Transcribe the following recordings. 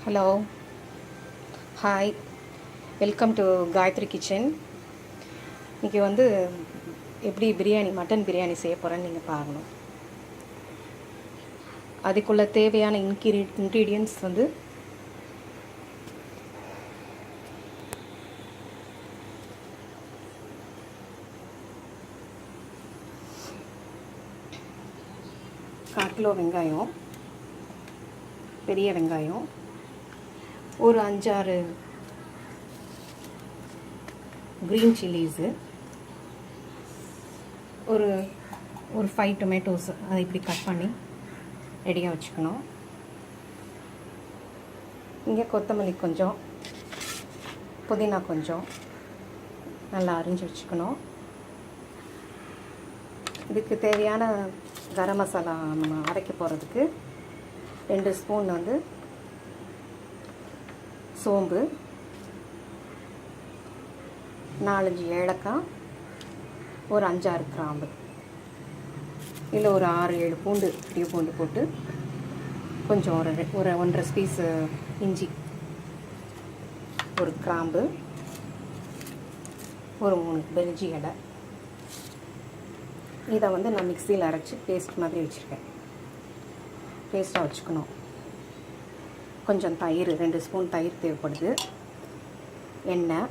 Hello, hi, welcome to Gayathri kitchen. இன்றைக்கி எப்படி mutton biryani செய்ய போகிறேன்னு நீங்கள் பார்க்கணும். அதுக்குள்ள தேவையான இன்க்ரீடியன்ட்ஸ் கிலோ வெங்காயம், பெரிய வெங்காயம், ஒரு 5-6 க்ரீன் சில்லிஸு, ஒரு 5 டொமேட்டோஸ், அதை இப்படி கட் பண்ணி ரெடியாக வச்சுக்கணும். இங்கே கொத்தமல்லி கொஞ்சம், புதினா கொஞ்சம் நல்லா அரிஞ்சு வச்சுக்கணும். இதுக்கு தேவையான கரம் மசாலா நம்ம அரைக்க போகிறதுக்கு 2 ஸ்பூன் சோம்பு, 4-5 ஏலக்காய், ஒரு 5-6 கிராம்பு, இல்லை ஒரு 6-7 பூண்டு, பெரிய பூண்டு போட்டு கொஞ்சம் ஒரு 1.5 பீஸ் இஞ்சி, ஒரு கிராம்பு, ஒரு 3 பிரிஞ்சி இலை. இதை நான் மிக்சியில் அரைச்சி பேஸ்ட் மாதிரி வச்சுருக்கேன். பேஸ்ட்டாக வச்சுக்கணும். கொஞ்சம் தயிர், 2 ஸ்பூன் தயிர் தேவைப்படுது. எண்ணெய்,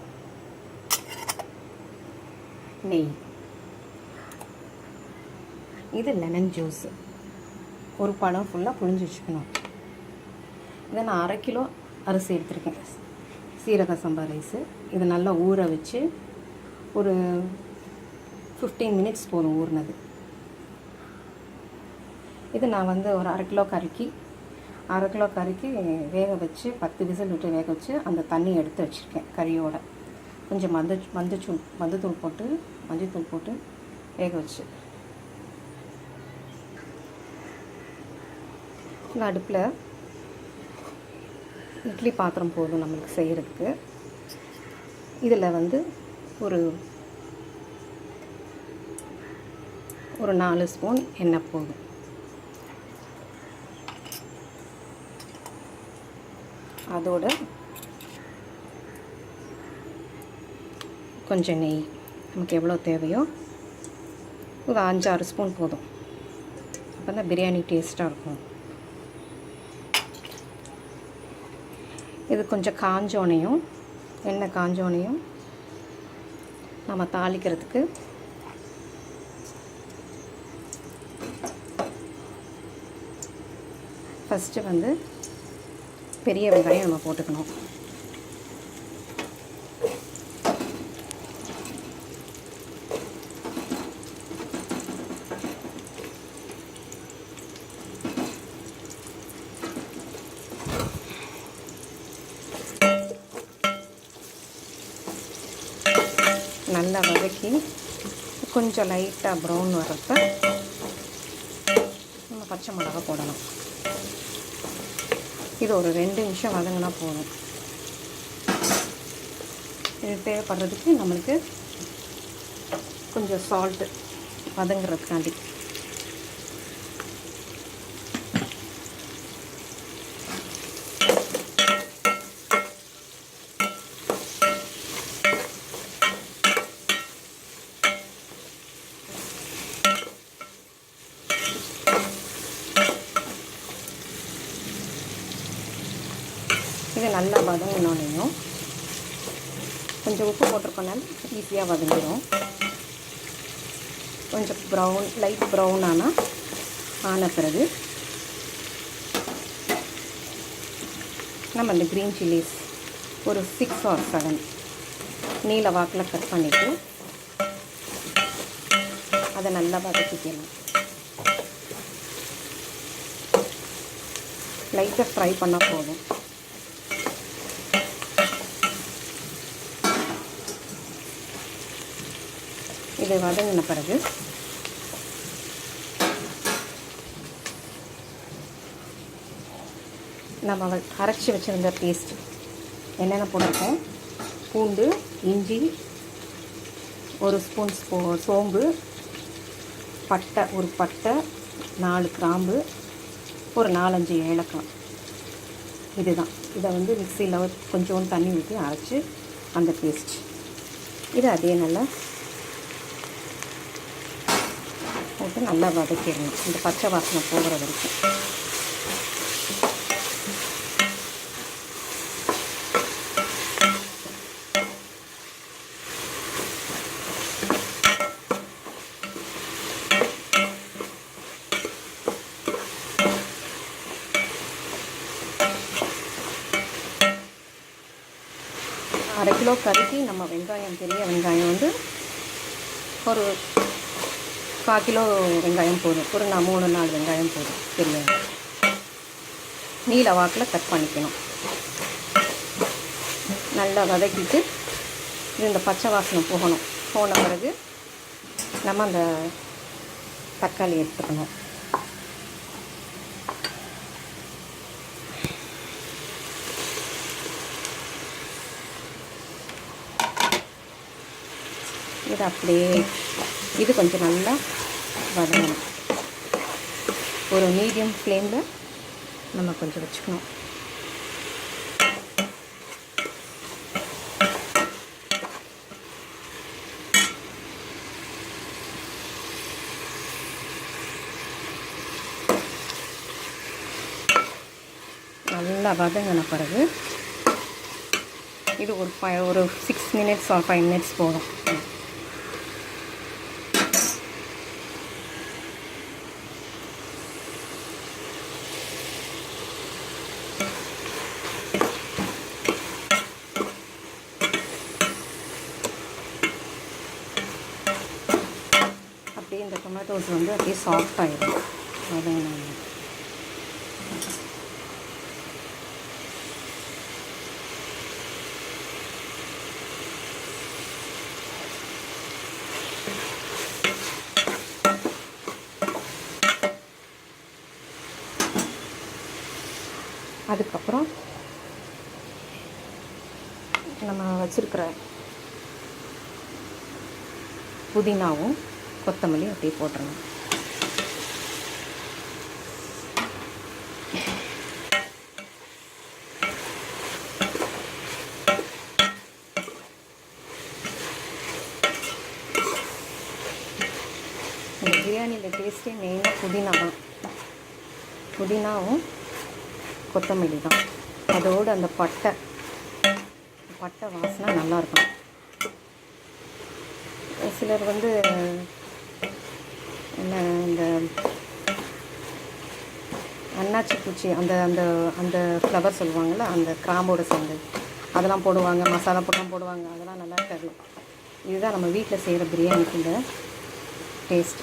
நெய். இது லெமன் ஜூஸு, ஒரு பழம் ஃபுல்லாக புழிஞ்சு வச்சுக்கணும். இதை நான் 1/2 கிலோ அரிசி எடுத்துருக்கேன், சீரக சம்பா ரைஸு. இதை நல்லா ஊற வச்சு ஒரு 15 மினிட்ஸ் போதும் ஊறினது. இது நான் ஒரு 1/2 கிலோ கறிக்கு வேக வச்சு 10 விசில் விட்டு வேக வச்சு அந்த தண்ணி எடுத்து வச்சுருக்கேன் கறியோட. கொஞ்சம் மஞ்சத்தூள் போட்டு வேக வச்சு அடுப்பில் இட்லி பாத்திரம் போதும் நம்மளுக்கு செய்கிறதுக்கு. இதில் ஒரு 4 ஸ்பூன் எண்ணெய் போதும். அதோட கொஞ்சம் நெய், நமக்கு எவ்வளோ தேவையோ ஒரு 5-6 ஸ்பூன் போதும். அப்போ தான் பிரியாணி டேஸ்ட்டாக இருக்கும். இது கொஞ்சம் எண்ணெய் காஞ்சோனையும் நம்ம தாளிக்கிறதுக்கு ஃபஸ்ட்டு பெரிய வெங்காயம் நம்ம போட்டுக்கணும். நல்லா வதக்கி கொஞ்சம் லைட்டாக ப்ரௌன் வரப்போ நம்ம பச்சை மிளகா போடணும். இது ஒரு 2 நிமிஷம் வதங்கினா போதும். இது தேவைப்படுறதுக்கு நம்மளுக்கு கொஞ்சம் சால்ட்டு வதங்குறதுக்காண்டி. இது நல்லா வதங்கினோன்னையும் கொஞ்சம் உப்பு போட்டிருக்கனால ஈஸியாக வதங்கிடும். கொஞ்சம் லைட் ப்ரௌன் ஆன பிறகு நம்ம இந்த க்ரீன் சில்லிஸ் ஒரு 6 or 7 நீல வாக்கில் கட் பண்ணிவிட்டு அதை நல்லா வதக்கிக்கலாம். லைட்டாக ஃப்ரை பண்ணால் போதும். இதை வதங்கின பிறகு நம்ம அரைச்சி வச்சுருந்த பேஸ்ட் என்னென்ன போட்டிருக்கோம்: பூண்டு, இஞ்சி, 1 ஸ்பூன் சோம்பு, ஒரு பட்டை, 4 கிராம்பு, ஒரு 4-5 ஏலக்காய். இதுதான். இதை வந்து மிக்சியில் கொஞ்சோண்டு தண்ணி ஊற்றி அரைச்சி அந்த பேஸ்ட். இதை அதே நல்லா போட்டு நல்லா வதக்கிடணும், இந்த பச்சை வாசனை போகிற வரைக்கும். அரை கிலோ கறிக்கு நம்ம வெங்காயம், பெரிய வெங்காயம் வந்து ஒரு 1/4 கிலோ வெங்காயம் போதும். ஒரு 3-4 வெங்காயம் போதும். பெரிய நீல வாக்கில் கட் பண்ணிக்கணும். நல்லா வதக்கிட்டு இது இந்த பச்சை வாசனை போன பிறகு நம்ம அந்த தக்காளி எடுத்துக்கணும். இது அப்படியே இது கொஞ்சம் நல்லா வதங்கணும். ஒரு மீடியம் ஃப்ளேமில் நம்ம கொஞ்சம் வச்சுக்கணும். நல்லா வதங்கின பிறகு இது ஒரு 6 மினிட்ஸ் or 5 மினிட்ஸ் போதும். அப்படியே இந்த டொமேட்டோஸ் வந்து அப்படியே சாஃப்ட் ஆகிடும். வதங்கினாங்க. அதுக்கப்புறம் நம்ம வச்சுருக்கிற புதினாவும் கொத்தமல்லியும் அப்படியே போட்டுருங்க. இந்த பிரியாணியில் டேஸ்ட்டே மெயினாக புதினா தான். புதினாவும் கொத்தமல்லி தான். அதோடு அந்த பட்டை வாசனை நல்லாயிருக்கும். சிலர் வந்து என்ன இந்த அன்னாச்சி பூச்சி அந்த அந்த அந்த ஃப்ளவர் சொல்லுவாங்கள்ல, அந்த கிராம்போடு சேர்ந்து அதெல்லாம் போடுவாங்க, மசாலா போட்டும் போடுவாங்க. அதெல்லாம் நல்லா இருக்காது. இதுதான் நம்ம வீட்டில் செய்கிற பிரியாணிக்குள்ள டேஸ்ட்.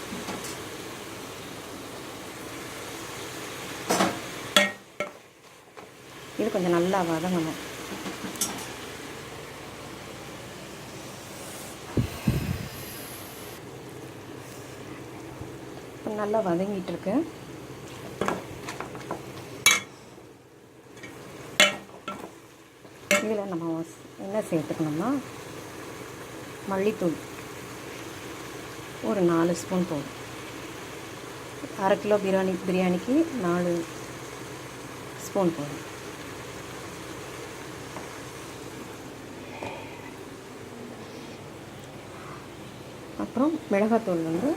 இது கொஞ்சம் நல்லா வதங்கணும். நல்லா வதங்கிட்டு இருக்கு. இதில் நம்ம என்ன சேர்த்துக்கணும்னா மல்லித்தூள் ஒரு 4 ஸ்பூன் போதும். அரை கிலோ பிரியாணிக்கு 4 ஸ்பூன் போதும். அப்புறம் மிளகாத்தூள் வந்து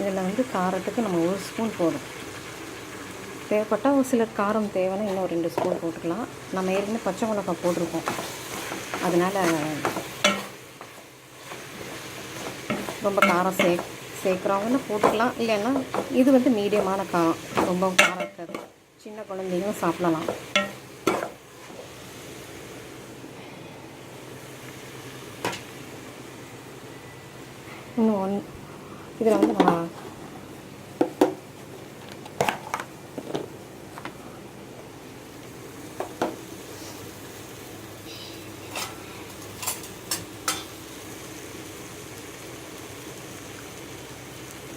இதில் வந்து காரத்துக்கு நம்ம 1 ஸ்பூன் போதும். தேவைப்பட்டால் ஒரு சிலர் காரம் தேவைன்னா இன்னும் 2 ஸ்பூன் போட்டுக்கலாம். நம்ம ஏற்கனவே பச்சை மிளகாய் போட்டிருக்கோம், அதனால் ரொம்ப காரம் சேர்க்குறவங்கன்னு போட்டுக்கலாம். இல்லைன்னா இது வந்து மீடியமான காரம், ரொம்ப காரம் இருக்காது. சின்ன குழந்தைங்களும் சாப்பிடலாம். இன்னும் இதில் வந்து நம்ம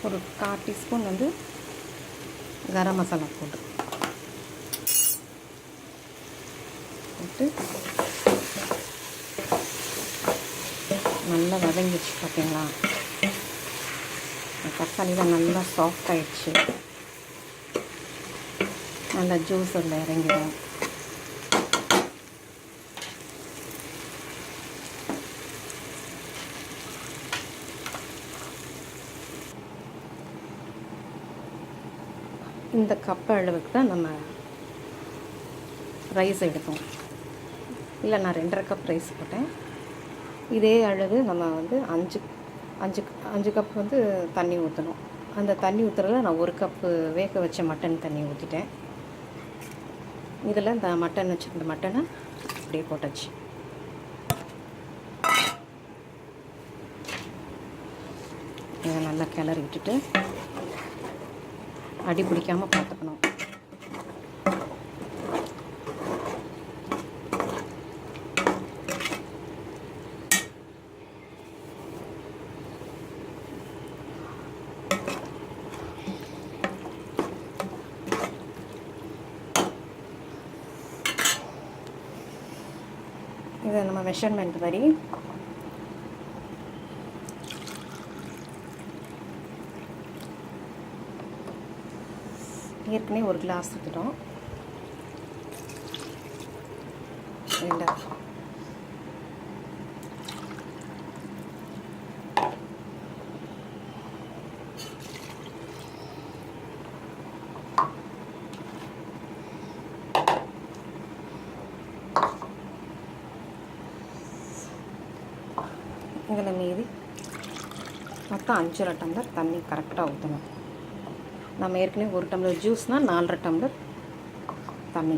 ஒரு 1/4 டீஸ்பூன் வந்து கரம் மசாலா போட்டு நல்லா வதங்கிடுச்சு. பார்த்தீங்களா, தக்காளிலாம் நல்லா சாஃப்ட் ஆகிடுச்சு. நல்லா ஜூஸ் அதில் இறங்கிடும். இந்த கப் அளவுக்கு தான் நம்ம ரைஸ் எடுத்தோம். இல்லை, நான் 2.5 கப் ரைஸ் போட்டேன். இதே அளவு நம்ம வந்து 5 கப் வந்து தண்ணி ஊற்றணும். அந்த தண்ணி ஊற்றுறதுல நான் 1 கப்பு வேக வச்ச மட்டன் தண்ணி ஊற்றிட்டேன். இதில் இந்த மட்டன் வச்சுருந்த மட்டனை அப்படியே போட்டாச்சு. இதை நல்லா கிளறி விட்டுட்டு அடி பிடிக்காமல் பார்த்துக்கணும். இதை நம்ம மெஷர்மெண்ட் படி ஏற்கனவே 1 கிளாஸ் ஊற்றிட்டோம். இதில் மீதி மொத்தம் 5.5 டம்ளர் தண்ணி கரெக்டாக ஊற்றணும். நம்ம ஏற்கனவே 1 டம்ளர் ஜூஸ்னால் 4.5 டம்ளர் தண்ணி.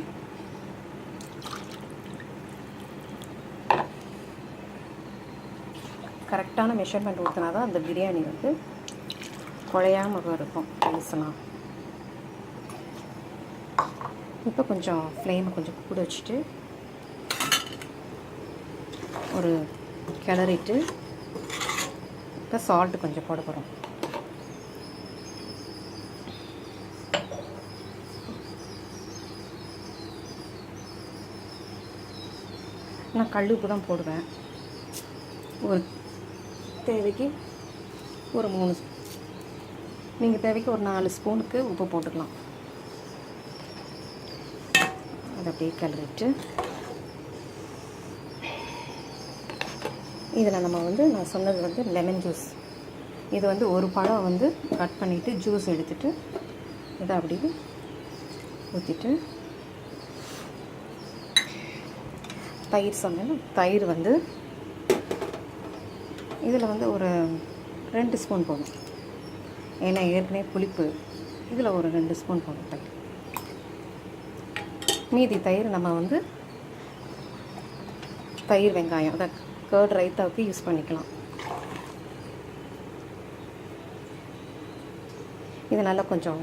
கரெக்டான மெஷர்மெண்ட் ஊற்றினா தான் அந்த பிரியாணி வந்து குழையாமல் இருக்கும் ரைஸ்லாம். இப்போ கொஞ்சம் ஃப்ளேமை கொஞ்சம் கூட வச்சுட்டு ஒரு கிளறிட்டு இப்போ சால்ட்டு கொஞ்சம் போட போகிறோம். நான் கல் உப்பு தான் போடுவேன். ஒரு தேவைக்கு ஒரு 3, நீங்கள் தேவைக்கு ஒரு 4 ஸ்பூனுக்கு உப்பு போட்டுக்கலாம். அதை அப்படியே கிளறிட்டு இதில் நம்ம வந்து நான் சொன்னது வந்து லெமன் ஜூஸ். இது வந்து ஒரு பழம் வந்து கட் பண்ணிவிட்டு ஜூஸ் எடுத்துகிட்டு இதை அப்படியே ஊற்றிட்டு, தயிர் சொன்னேன்னா தயிர் வந்து இதில் வந்து ஒரு 2 ஸ்பூன் போடும். ஏன்னா ஏற்கனவே புளிப்பு, இதில் ஒரு 2 ஸ்பூன் போடும் தயிர். மீதி தயிர் நம்ம வந்து தயிர் வெங்காயம், அதை கர்ட் ரைத்தாவுக்கு யூஸ் பண்ணிக்கலாம். இது நல்லா கொஞ்சம்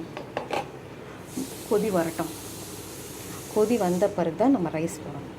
கொதி வரட்டும். கொதி வந்த பிறகு தான் நம்ம ரைஸ் போடணும்.